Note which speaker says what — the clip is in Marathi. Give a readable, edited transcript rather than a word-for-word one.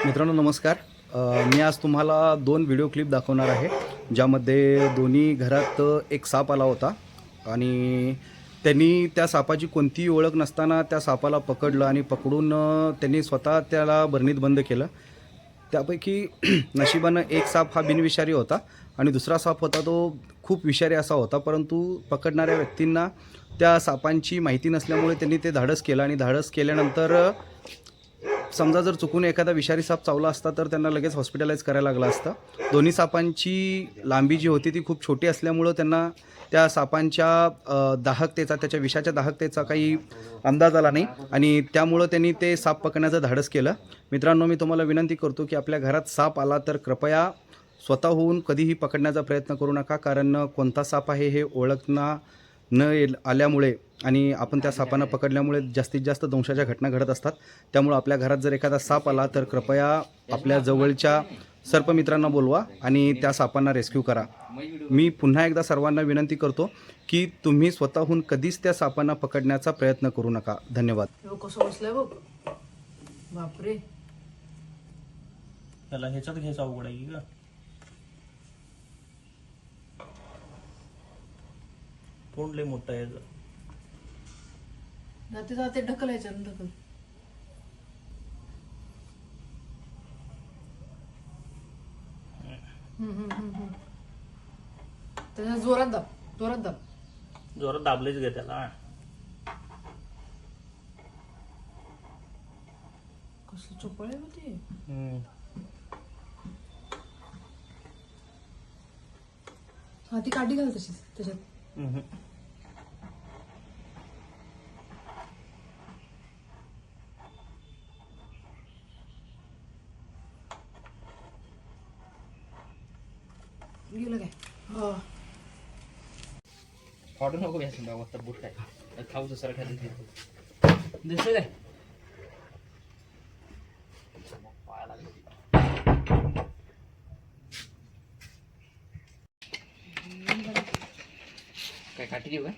Speaker 1: मित्रांनो नमस्कार. मी आज तुम्हाला 2 व्हिडिओ क्लिप दाखवणार आहे, ज्यामध्ये दोन्ही घरात एक साप आला होता आणि त्यांनी त्या सापाची कोणतीही ओळख नसताना त्या सापाला पकडलं आणि पकडून त्यांनी स्वतः त्याला बरणीत बंद केलं. त्यापैकी नशिबानं एक साप हा बिनविषारी होता आणि दुसरा साप होता तो खूप विषारी असा होता, परंतु पकडणाऱ्या व्यक्तींना त्या सापांची माहिती नसल्यामुळे त्यांनी ते धाडस केलं आणि धाडस केल्यानंतर समजा जर चुकून एखादा विषारी साप चावला असता तर त्यांना लगेच हॉस्पिटलाइज करायला लागलं असतं. दोन्ही सापांची लांबी जी होती ती खूप छोटी असल्यामुळं त्यांना त्या सापांच्या दाहकतेचा, त्याच्या विषाच्या दाहकतेचा काही अंदाज आला नाही आणि त्यामुळं त्यांनी ते साप पकडण्याचं धाडस केलं. मित्रांनो, मी तुम्हाला विनंती करतो की आपल्या घरात साप आला तर कृपया स्वतःहून कधीही पकडण्याचा प्रयत्न करू नका, कारण कोणता साप आहे हे ओळखणं न आल्यामुळे आणि आपण त्या सापांना पकडल्यामुळे जास्तीत जास्त दंशाच्या घटना घडत असतात. त्यामुळे आपल्या घरात जर एखादा साप आला तर कृपया आपल्या जवळच्या सर्पमित्रांना बोलवा आणि त्या सापांना रेस्क्यू करा. मी पुन्हा एकदा सर्वांना विनंती करतो की तुम्ही स्वतःहून कधीच त्या सापांना पकडण्याचा प्रयत्न करू नका. धन्यवाद.
Speaker 2: कसं बसलंय बघ. बापरे.
Speaker 3: त्याला ह्याच्यात घ्यायचं अवघड आहे का? तोंड लय मोठं आहे.
Speaker 2: जाते जाते ढकलायचं ढकल. त्याच्या जोरात दाब, जोरात दाब.
Speaker 3: जोरात दाबलेच घे त्याला.
Speaker 2: कसली चोपळ आहे होती. हा ती काठी घाल तशीच त्याच्यात. गेलं काय? हा
Speaker 4: फाडू नको घ्यायचं बाबा, तर बुट काय खाऊचं सर खाली दिसलं काय काय काठी देऊ काय?